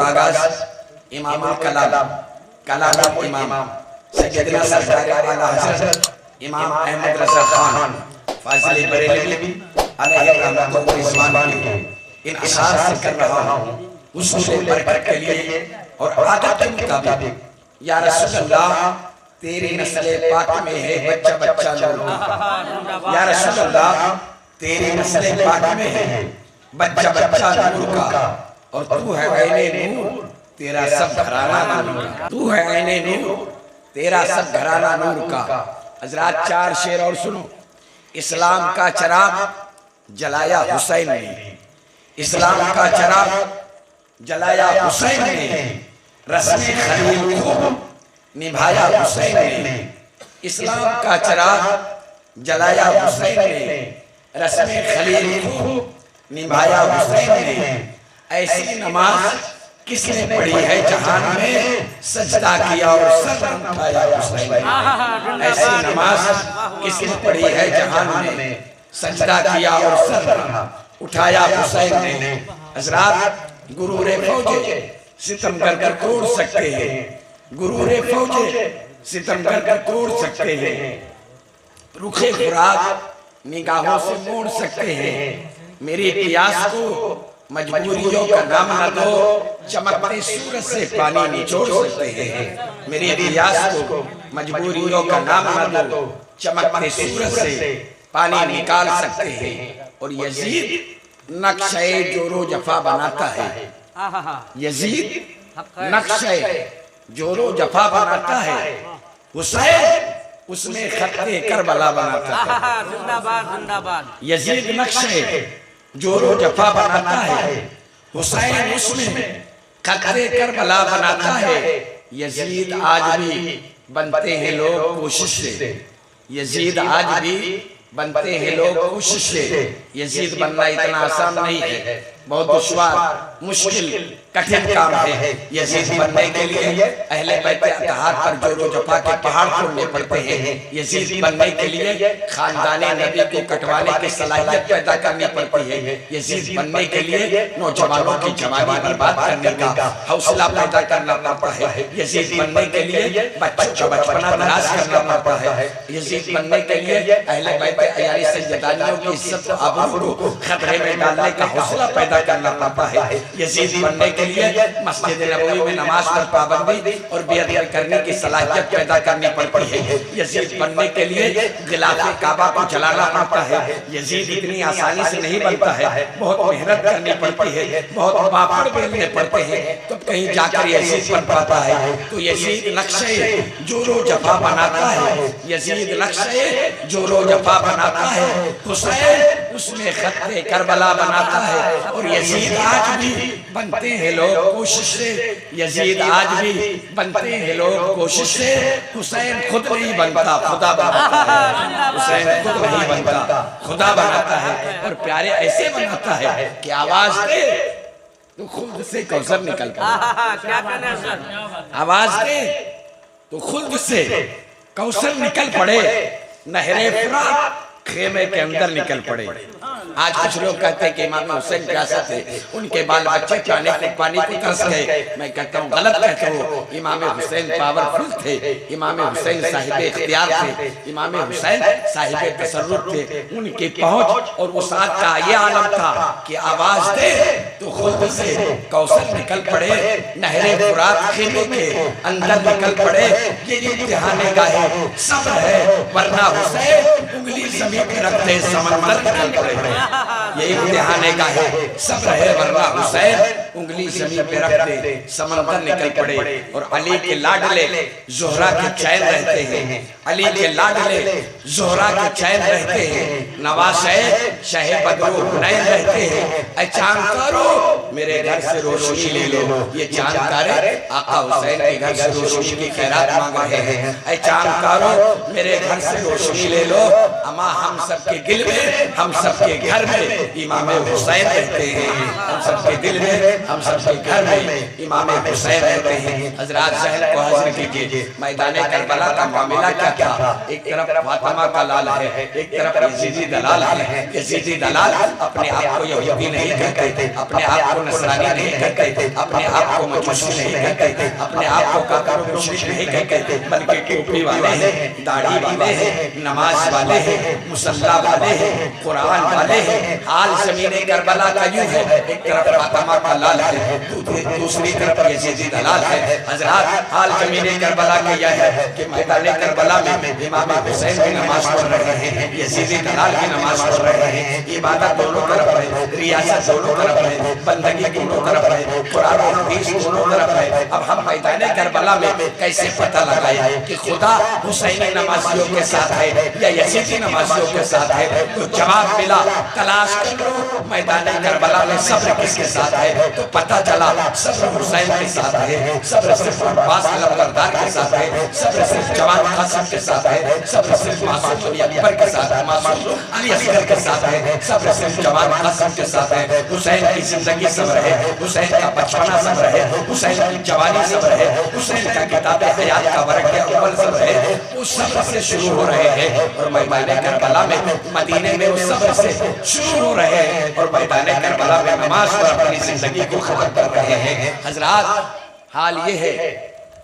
आगाज इमामुल कलाम कलामुल इमाम सैयदना सरकार आला हज़रत इमाम अहमद रज़ा खान फाज़िल बरेलवी अलैहि रहमत व रिज़वान के इन अशार से कर रहा हूँ उसूल बरकत के लिए और आदत के मुताबिक। या रसूल अल्लाह तेरी नस्ल पाक में है बच्चा बच्चा नूर का। या रसूल अल्लाह तेरी नस्ल पाक में है बच्चा बच्चा नूर का। और तू है ऐने नूर तेरा सब घराना नूर का। तू है ऐने नूर तेरा सब घराना नूर का। हजरात 4 शेर और सुनो। इस्लाम का चिराग जलाया हुसैन ने, इस्लाम का चिराग जलाया हुसैन ने, रस्म खलील को निभाया हुसैन ने। इस्लाम का चिराग जलाया हुसैन ने, रस्म खलील को निभाया हुसैन ने। ऐसी नमाज किसने पढ़ी है जहान में, सजदा किया और सर उठाया हुसैन ने। ऐसी नमाज किसने पढ़ी है जहान में, सजदा किया और सर उठाया हुसैन ने। हजरात गुरूरे फौजे सितम कर तोड़ सकते हैं, गुरूरे फौजे सितम कर तोड़ सकते हैं, रुखे फुरात निगाहों से मोड़ सकते हैं। मेरी प्यास को मजबूरियों का नाम न दो, चमकते सूरज से पानी निचोड़ सकते हैं। मेरी प्यास को मजबूरियों का नाम न दो, चमकते सूरज से पानी निकाल सकते हैं। और यजीद नक्शे जोरो जफा बनाता है, यजीद नक्शे जोरो जफा बनाता है, हुसैन उसमें खत्ते करबला बनाता है। जिंदाबाद जिंदाबाद। यजीद नक्शे जोरो जफा बनाता है, हुसैन उसमें खत्ते करबला बनाता है। यजीद आज भी बनते हैं लोग कोशिश से, यजीद आज भी बनते हैं लोग कोशिश से। यजीद बनना इतना आसान नहीं है, बहुत दुश्वार मुश्किल कठिन काम है। यजीद बनने के लिए अहले बैत अतहार पर जोरो जफा के पहाड़ तोड़ने पड़ते हैं। यजीद बनने के लिए खानदाने नबी को कटवाने की सलाहियत पैदा करनी पड़ती है। यजीद बनने के लिए नौजवानों की जवानी बर्बाद करने का हौसला पैदा करना पड़ता है। यजीद बनने के लिए बच्चों का बचपना दराज करना पड़ता है। यजीद बनने के लिए अहले बैत अयाली सज्जदानियों की इज्जत आबरू को खतरे में डालने का हौसला पैदा करना पड़ता है। यजीद बनने के लिए मस्जिद नबवी में नमाज पर पाबंदी और बेअदबी करने की सलाहियत पैदा करनी पड़ती है। यजीद बनने के लिए गिलाफे काबा को जलाना पड़ता है। यजीद इतनी आसानी से नहीं बनता है, बहुत मेहनत करनी पड़ती है, बहुत पापड़ बेलने पड़ते हैं, तो कहीं जाकर यजीद बन पाता है। तो यजीद नक्शे जोरो जफा बनाता है, यजीद नक्शे जोरो जफा बनाता है, हुसैन उसमें खत्ते करबला बनाता है। और यजीद आज भी बनते हैं लोग कोशिश से, यजीद आज भी बनते हैं लोग कोशिश से। हुसैन खुद नहीं बनता, खुदा बनाता है। हुसैन खुद नहीं बनता, खुदा बनाता है। और प्यारे ऐसे बनाता है कि आवाज दे तो खुद से कौसर निकल पड़े, आवाज दे तो खुद से कौसर निकल पड़े, नहरे फुरात खेमे के अंदर निकल पड़े। आज कुछ लोग कहते हैं कि इमाम हुसैन प्यासे थे, उनके बाल बच्चे पानी को तरस गए। मैं कहता हूँ गलत कहते हो। इमाम हुसैन पावरफुल थे, इमाम हुसैन साहिब इख्तियार थे, इमाम हुसैन साहिब तसर्रुफ थे। उनकी पहुंच और वसात का ये आलम था कि आवाज दे तो खुद से कौसर निकल पड़े, नहरे फुरात खेमे के अंदर निकल पड़े। ये इम्तिहान गाहे सब्र है, वरना हुसैन उंगली जमीन पे रखते समंदर निकल पड़े। ये इम्तिहान का है, सब्र है, वरना हुसैन उंगली जमीन पे रख दे समंदर निकल पड़े। और अली के लाडले जोहरा के चैन रहते हैं, अली के लाडले जोहरा के चैन रहते हैं, नवासे शहे बदरो हुनैन रहते हैं। ऐ चांदकारो मेरे घर से रोशनी ले लो, ये चांदकारे आका हुसैन के घर से रोशनी की खैरात मांग रहे हैं। ऐ चांदकारो मेरे घर से रोशनी ले लो, अमा हम सबके दिल में, हम सबके घर में इमाम हुसैन रहते हैं, हम सबके दिल में, हम सबके घर में इमाम हुसैन रहते हैं। हजरात ज़हन को हाजिर कीजिए, मैदान करबला का मामला क्या था। एक तरफ फातिमा का लाल है, एक तरफ यजीदी दलाल है। यजीदी दलाल अपने आप को यहूदी नहीं कहते, अपने आप को नसरानी नहीं कहते, अपने आप को मजूसी नहीं कहते, अपने आप को काफिर और मुशरिक नहीं कहते, बल्कि टोपी वाले हैं, दाढ़ी वाले हैं, नमाज वाले हैं, मुसल्ला वाले हैं, कुरान वाले हैं। हाल ज़मीन करबला का यूं है, एक तरफ फातिमा का लाल है, दूसरी तरफ यजीदी दलाल है। हजरात हाल ज़मीन करबला का यह है कि मैदान करबला में इमाम हुसैन की नमाज पढ़ रहे हैं, यजीदी दलाल की नमाज पढ़ रहे हैं। इबादत दोनों तरफ है, रियासत दोनों तरफ है, बंदगी दोनों तरफ है, कुरान और हदीस दोनों तरफ है। अब हम मैदान करबला में कैसे पता लगाए कि खुदा हुसैनी नमाजियों के साथ है या यजीदी नमाजियों के साथ है? तो जवाब मिला, तलाश करो मैदान करबला में सब्र किसके साथ है। तो पता चला सब्र हुसैन के साथ है, सब्र सिर्फ अब्बास लश्करदार के साथ है, सब्र सिर्फ जवान कासिम के साथ है, सब्र सिर्फ मासूम अली अकबर के साथ है, मासूम अली असगर के साथ है, सब्र सिर्फ जवान कासिम के साथ है। हुसैन की जिंदगी सब्र है, हुसैन का बचपना सब्र है, हुसैन की जवानी सब्र है, हुसैन का किताब हयात का वर्क अव्वल सब्र है। वो सब्र से शुरू हो रहे हैं और मैदान करबला में, मदीने में वो सब्र से शुरू हो रहे हैं और मैदान करबला में नमाज पर अपनी जिंदगी को खत्म कर रहे हैं। हजरात हाल ये है,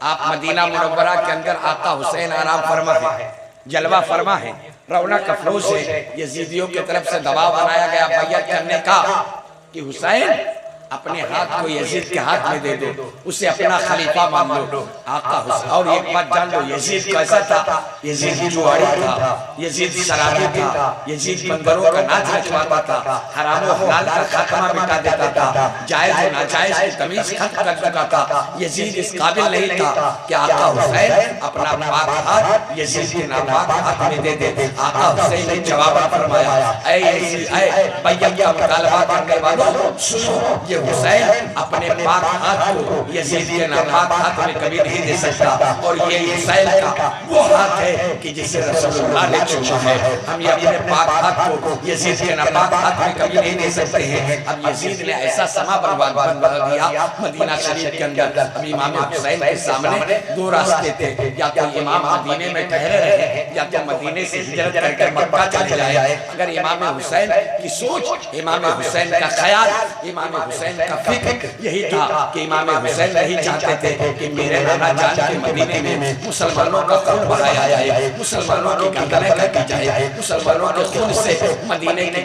आप मदीना मुनव्वरा के अंदर आका हुसैन आराम फरमा है, जलवा फरमा है, रौनक अफरोज है। यजीदियों की तरफ से दबाव बनाया गया बैयत करने का कि हुसैन अपने हाथ को यजीद के हाथ में दे दो, उसे अपना खलीफा मान लो। आका हुसैन, और एक बात जान लो, यजीद कैसा था? यजीद जुआरी था, यजीद शराबी था, यजीद बंदरों का नाच रचवाता था, हराम और हलाल का खात्मा मिटा देता था, जायज और नाजायज की तमीज खत्म कर चुका था। यजीद इस काबिल नहीं था कि आका हुसैन अपना पाक हाथ यजीद के नापाक हाथ में दे दे। आका हुसैन ने जवाब फरमाया, ऐ यजीद, ऐ बैयत का मुतालबा करने वालों, सुनो, हुसैन अपने पाक हाथ को यजीद के नापाक हाथ में कभी नहीं दे सकता। और ये हुसैन का वो हाथ है कि जिसे रसूलुल्लाह ने चुमा है। हम ये अपने पाक हाथ को यजीद के नापाक हाथ में कभी नहीं दे सकते हैं। अब यजीद ने ऐसा समा बर्बाद बना दिया मदीना शरीफ के अंदर। अब इमाम हुसैन के सामने दो रास्ते थे, या तो इमाम मदीने में ठहरे रहे या तो मदीने से हिजरत करके मक्का चले जाए। अगर इमाम हुसैन की सोच, इमाम हुसैन का ख्याल, इमाम हुसैन का फिक्र यही था कि इमाम हुसैन नहीं चाहते थे कि मेरे नाना जान के मदीने में मुसलमानों का खून बहाया जाए, मुसलमानों की गर्दनें काटी जाए, मुसलमानों के खून से मदीने की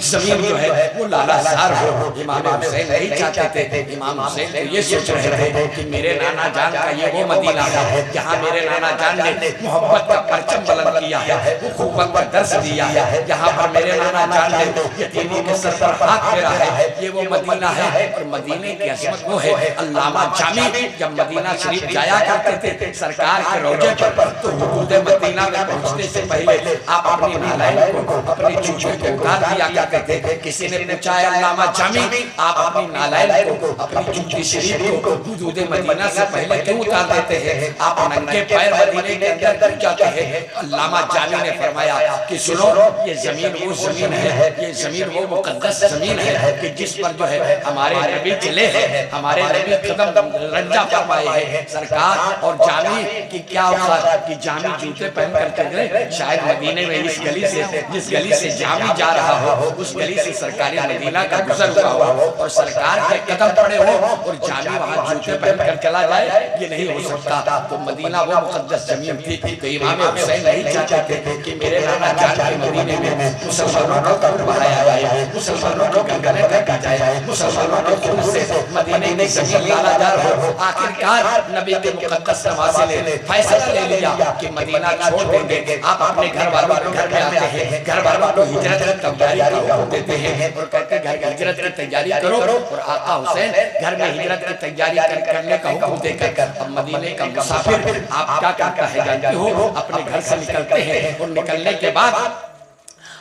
जमीन जो है वो लालाजार हो। इमाम हुसैन नहीं चाहते थे। इमाम हुसैन तो ये सोच रहे थे कि मेरे नाना जान का ये वो मदीना है जहाँ मेरे नाना जान ने मोहब्बत का परचम बुलंद किया है, उखुवत का दर्स दिया है, जहाँ पर मेरे नाना जान ने यतीमों के सर पर हाथ फेरा है, ये वो मदीना है। और मदीने की अजमत वो है। अल्लामा जामी जब मदीना शरीफ जाया करते थे सरकार के रौजे पर, तो हुदूद मदीना में पहुंचने से पहले आप अपनी नालायन को, अपने जूते को उतार दिया करते थे। किसी ने पूछा है अल्लामा जामी, आप अपनी नालायन को, अपनी जूती शरीफ को हुदूद मदीना से पहले क्यों उतार देते हैं? आप नंगे पैर मदीने के अंदर क्यों जाते हैं? अल्लामा जामी ने फरमाया कि सुनो, ये जमीन वो जमीन है, ये जमीन वो मुकद्दस जमीन है कि जिस पर जो है हमारे नबी चले हैं, हमारे नबी कदम रंजा फरमाए हैं। सरकार और जामी की क्या औकात कि जामी जूते पहन कर चले, शायद मदीने में इस गली से, जिस गली से जामी जा रहा हो, उस गली से सरकारी मदीना का गुजर हुआ हो और सरकार के कदम पड़े हो और जामी वहाँ जूते पहन कर चला जाए, ये नहीं हो सकता। तो मदीना वो मुकद्दस जमीन थी। तो इमाम हुसैन नहीं चाहते थे कि मेरे नाना जान के मदीने में मुसलमानों का खून बहाया जाए, मुसलमानों की गर्दनें काटी जाए, मुसलमानों के खून से मदीने की जमीन लालाजार हो। आखिरकार नबी के मुकद्दस नवासे ने फैसला ले लिया कि मदीना छोड़ देंगे। आप अपने घर वालों के घर में आते हैं, घर वालों को हिजरत की तैयारी का हुक्म देते हैं और कहते हैं घर हिजरत की तैयारी करो। और आका हुसैन घर में हिजरत की तैयारी करने का हुक्म देकर अब मदीने का मुसाफिर आप क्या करता है जानते हो? अपने घर से निकलते हैं और निकलने के बाद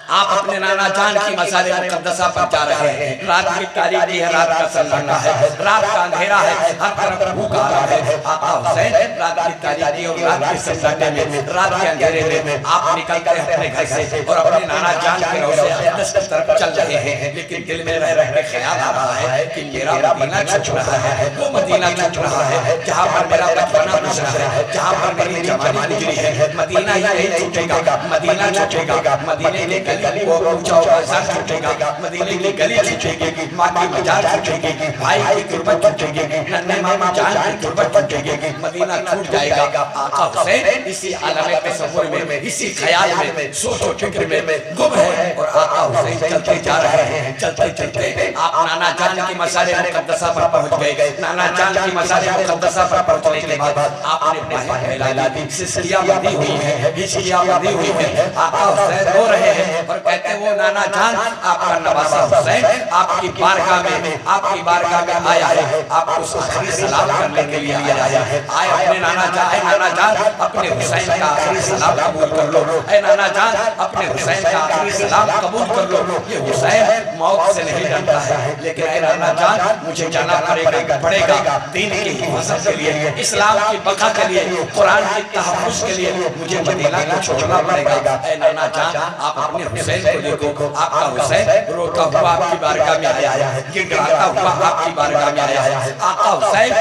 आप अपने नाना जान की मज़ार मुक़द्दसा पर जा रहे हैं। रात की तारीकी है, रात का सन्नाटा है, रात का अंधेरा है, हर तरफ भूख आ रहा है। आका हुसैन रात की तारीकी और रात के सन्नाटे में, रात के अंधेरे में आप निकलते हैं अपने घर से और अपने नाना जान के रोज़े अक़दस की तरफ चल रहे हैं। लेकिन दिल में रह रह के ख्याल आ रहा है कि मेरा मदीना छूट रहा है, वो मदीना छूट रहा है जहाँ पर मेरा बचपना गुजरा है, जहाँ पर मेरी जवानी गुजरी है। मदीना ही नहीं छूटेगा, मदीना छूटेगा, मदीने की गली वो ऊंचा बाजार छूटेगा, मदीने की गली छूटेगी, माँ की मजार छूटेगी, भाई की गुर्बत छूटेगी, नन्हे मामा जान की गुर्बत छूटेगी, मदीना छूट जाएगा। आका हुसैन इसी आलम तसव्वुर में, इसी ख्याल में, सोचो फिक्र में गुम है और आका हुसैन चलते जा रहे हैं। चलते चलते आप नाना जान की मज़ार मुक़द्दसा पर पहुंच गए। नाना जान की मज़ार मुक़द्दसा पर पहुंचने के बाद आपने बाहें फैला दी, सिसकियां बंधी हुई है, हिचकियां बंधी हुई है। आका हुसैन रो रहे हैं और कहते वो नाना जान आपका नवासा हुसैन आपकी बारगाह में आया है, आपको आखिरी सलाम करने के लिए आया है। आए अपने नाना जान अपने हुसैन का आखिरी सलाम कबूल कर लो। ऐ नाना जान अपने हुसैन का आखिरी सलाम कबूल कर लो। ये हुसैन मौत से नहीं डरता है, लेकिन ऐ नाना जान मुझे जाना पड़ेगा दीन की हिफाजत के लिए, इस्लाम की बका के लिए, कुरान की तहफ़्फ़ुज़ के लिए मुझे मदीना को छोड़ना पड़ेगा। ऐ नाना जान आप अपने हुसैन को देखो, आपका हुसैन रोता हुआ आपकी बारगाह में आया है, गिड़गिड़ाता हुआ आपकी बारगाह में आया है। आका हुसैन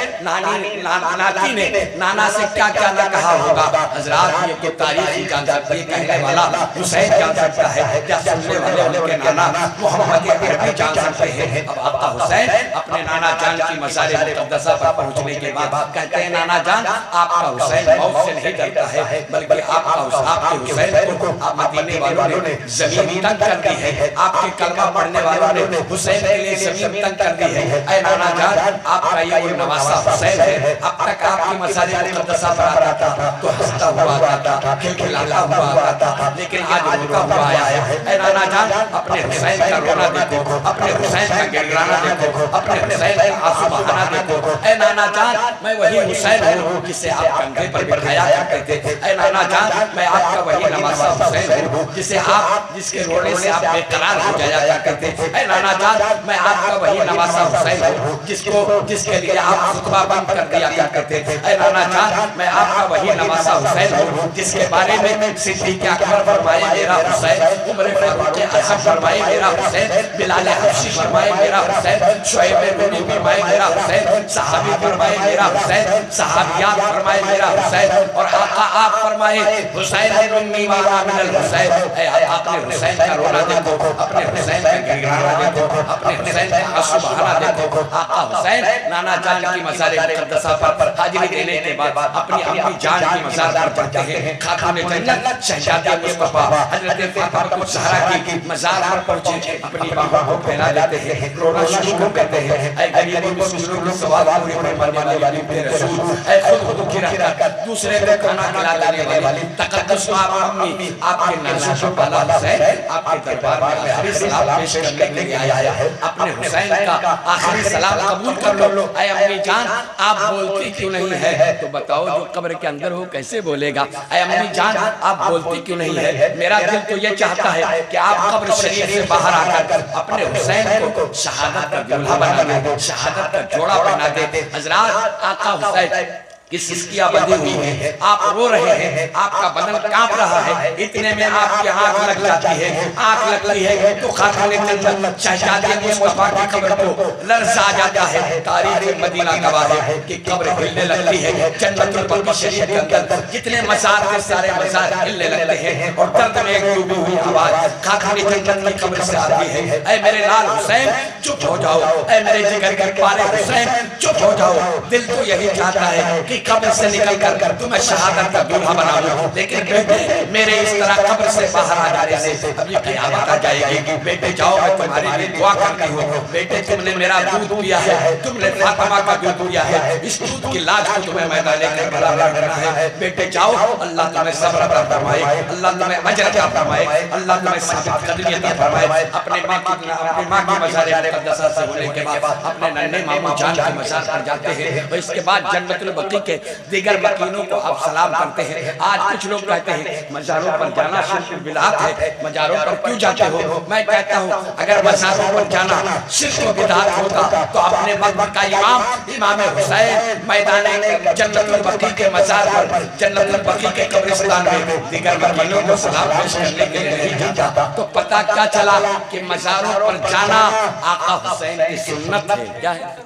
नाती ने नाना से क्या क्या ना कहा होगा, हज़रात ये तो तारीख़ ही जान सकती है, कहने वाला हुसैन जान सकता है, क्या सुनने वाले उनके नाना मोहम्मद अरबी जान सकते हैं। अब आका हुसैन अपने नाना जान की मज़ार मुक़द्दसा पर पहुंचने के बाद कहते हैं नाना जान आपका हुसैन मौत से नहीं डरता है, बल्कि आपके हुसैन को मदीने वालों ने ज़मीन तंग कर दी है, आपके कलमा पढ़ने वालों ने हुसैन के लिए ज़मीन तंग कर दी है। ऐ नाना जान आपका ये वो नवासा हुसैन है, अब तक आपकी मज़ार मुक़द्दसा पर आता था तो हंसता हुआ आता था, खिलखिलाता हुआ आता था, लेकिन आज रोता हुआ आया है। ऐ नाना जान अपने हुसैन का रोना देखो, अपने हुसैन का गिड़गिड़ाना देखो, अपने हुसैन का आंसू बहाना देखो। ऐ नाना जान मैं वही हुसैन हूँ जिसे आप कंधे पर बिठाया करते थे। ऐ नाना जान मैं आपका वही नवासा हुसैन हूँ जिसके रोने से आप बेकरार हो जाया करते थे। ऐ नाना जान मैं आपका वही नवासा हुसैन हूँ जिसके लिए आप खुतबा बंद कर दिया करते थे। ऐ नाना जान मैं आपका वही नवासा हुसैन हूँ जिसके बारे में सिद्दीक़ अकबर फरमाए मेरा हुसैन, उमर फारूक आज़म फरमाए मेरा हुसैन, बिलाल हबशी फरमाए मेरा हुसैन, शुएब रूमी फरमाए मेरा हुसैन, सहाबी फरमाए मेरा हुसैन, सहाबियात फरमाए मेरा हुसैन, और आका आप फरमाए हुसैन मिन्नी व अना मिनल हुसैन। ऐ आपने हुसैन का रोना देखो, अपने हुसैन का गिड़गिड़ाना देखो, अपने हुसैन का आंसू बहाना देखो। आका हुसैन नाना जान की मज़ार मुक़द्दसा पर हाजिरी देने के बाद अपनी अम्मी जान की मज़ार पर जाते हैं। खातून जन्नत शहज़ादी मुस्तफ़ा हज़रत फ़ातिमा ज़हरा की मज़ार पर पहुंचे, अपनी बाहों को फैला देते हैं, रोना शुरू कर देते हैं। ऐ गरीबों मिस्कीनों की सवाल पूरी फरमाने वाली मेरे रसूल, ऐ खुद भूखी रहकर दूसरे को खाना खिलाने वाली तक़द्दुस आप अम्मी आपके नाज़ुक पाला हुसैन आपके दरबार में आखिरी सलाम पेश करने के लिए आया है। अपने हुसैन का आखिरी सलाम कबूल कर लो। ऐ अम्मी जान आप बोलती क्यों नहीं है? तो बताओ जो कब्र के अंदर हो कैसे बोलेगा? ऐ अम्मी जान आप बोलती क्यों नहीं है? मेरा दिल तो ये चाहता है कि आप कब्र शरीफ से बाहर आकर अपने हुसैन को शहादत का दूल्हा बना दे, शहादत का जोड़ा बना दे। हज़रात आका हुसैन की सिसकियां बंधी हुई है, आप रो रहे हैं, आपका बदन कांप रहा है, इतने में आपकी आंख लग जाती है। आंख लगती है तो खातून जन्नत शहज़ादी मुस्तफ़ा की कब्र को लर्ज़ आ जाता है। तारीख़ मदीना गवाह है कि कब्र हिलने लगती है। जन्नतुल बक़ी शरीफ के अंदर जितने मज़ार थे सारे मज़ार हिलने लगते हैं और दर्द में एक डूबी हुई आवाज़ खातून जन्नत की कब्र से आती है, ऐ मेरे लाल हुसैन चुप हो जाओ, ऐ मेरे जिगर के प्यारे हुसैन चुप हो जाओ। दिल तो यही चाहता है कि कब्र से निकल कर तुम्हें शहादत का दूल्हा बना लूं, लेकिन बेटे मेरे इस तरह कब्र से बाहर आ जाने से अभी क़यामत आ जाएगी। बेटे जाओ मैं तुम्हारे लिए दुआ करती हूँ। बेटे तुमने मेरा दूध पिया है, तुमने फातिमा का दूध पिया है, इस दूध की लाज को तुम्हें मैदान करबला में करना है। बेटे जाओ, अल्लाह तुम्हें सब्र अता फरमाए, अल्लाह तुम्हें अजर अता फरमाए, अल्लाह तुम्हें साबित कदमी अता फरमाए। अपनी माँ की मज़ार मुक़द्दसा से होने के बाद अपने नन्हे मामू जान की मज़ार पर जाते हैं और इसके बाद जन्नतुल बक़ी के दीगर मकीनों को आप सलाम करते हैं। आज कुछ लोग कहते हैं मज़ारों पर जाना शिर्क बिदअत है, मज़ारों पर क्यों जाते हो? मैं कहता हूँ अगर मज़ारों पर जाना शिर्क बिदअत होता तो अपने वक्त का इमाम हुसैन मैदान जन्नतुल बकी के मज़ार पर, जन्नतुल बकी के कब्रिस्तान में दीगर मकीनों को सलाम पेश करने के लिए नहीं जाता। तो पता क्या चला कि मज़ारों पर जाना आका हुसैन की सुन्नत है। क्या है?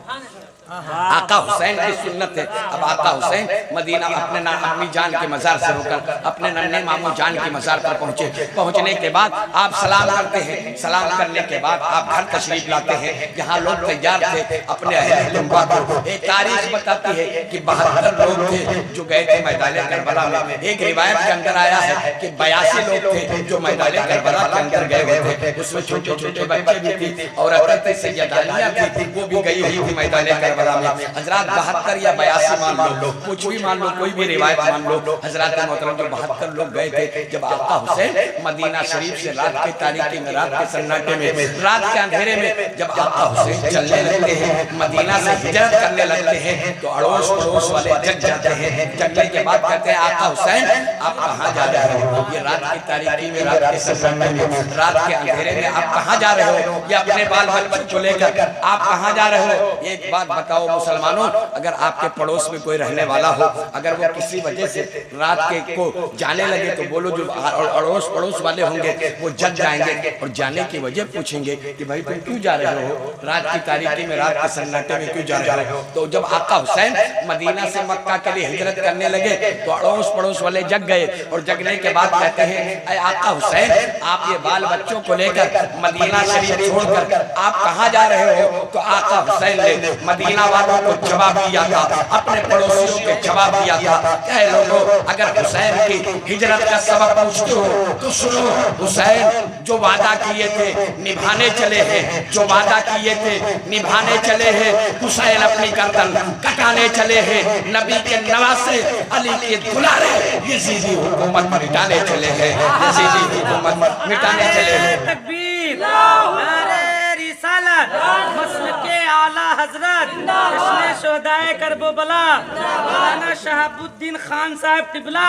आका हुसैन की सुन्नत है। अब आका हुसैन मदीना अपने अम्मी जान के मज़ार से होकर अपने नन्हे मामू जान के मज़ार पर पहुंचे। पहुंचने के बाद आप सलाम करते हैं। सलाम करने के बाद आप घर तशरीफ लाते हैं। यहाँ लोग तैयार थे अपने अहले तुंबा को। एक तारीख बताती है कि 72 लोग थे जो गए थे मैदान करबला में। एक रिवायत के अंदर आया है कि 82 लोग थे जो मैदान करबला के अंदर गए हुए थे। उसमें छोटे छोटे बच्चे भी थे और औरतें सैयदानियां थी, वो भी गई हुई थी मैदान करबला। हजरात 72 या 82 मान लो, कुछ भी मान लो, कोई भी रिवायत मान लो, हजरात मोहतरम जो 72 लोग गए थे। जब आका हुसैन मदीना शरीफ से रात के तारीकी में, रात के सन्नाटे में, रात के अंधेरे में जब आका हुसैन चलने लगते हैं, मदीना से हिजरत करने लगते हैं तो अड़ोस पड़ोस वाले जग जाते हैं। जगने के बाद कहते हैं आका हुसैन आप कहाँ जा रहे हो? ये रात की तारीकी में, रात के सन्नाटे में, रात के अंधेरे में आप कहाँ जा रहे हो? ये अपने बाल बच्चों को लेकर आप कहाँ जा रहे हो? एक बात बताओ मुसलमानों, अगर आपके पड़ोस में कोई रहने वाला हो, अगर वो किसी वजह से रात के को जाने लगे तो बोलो जो अड़ोस पड़ोस वाले होंगे वो जग जाएंगे और जाने की वजह पूछेंगे कि भाई तुम क्यों जा रहे हो? रात की तारीकी में, रात के सन्नाटे में क्यों जा रहे हो? तो जब आका हुसैन मदीना से मक्का के लिए हिजरत करने लगे तो अड़ोस पड़ोस वाले जग गए और जगने के बाद कहते हैं आका हुसैन आप ये बाल बच्चों को लेकर मदीना शरीफ छोड़कर आप कहाँ जा रहे हो? तो आका हुसैन ने मदीना वालों को जवाब दिया था, अपने पड़ोसियों के जवाब दिया था। कहे लोगों अगर हुसैन की हिजरत का सबब पूछते हो तो सुनो, हुसैन जो वादा किए थे निभाने चले हैं, जो वादा किए थे निभाने चले हैं। हुसैन अपनी गर्दन कटाने चले हैं। नबी के नवासे अली के दुलारे यजीदी हुकूमत मिटाने चले हैं, यजीदी हुकूमत मिटाने चले हैं। तकबीर, नारे रिसालत, मसलके आला हजरत, जश्न शोहदाए करबला, मौलाना शहाबुद्दीन खान साहब टिबला,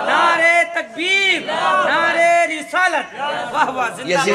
नारे तकबीर, नारे रिसालत, वाह वाह जिंदाबाद।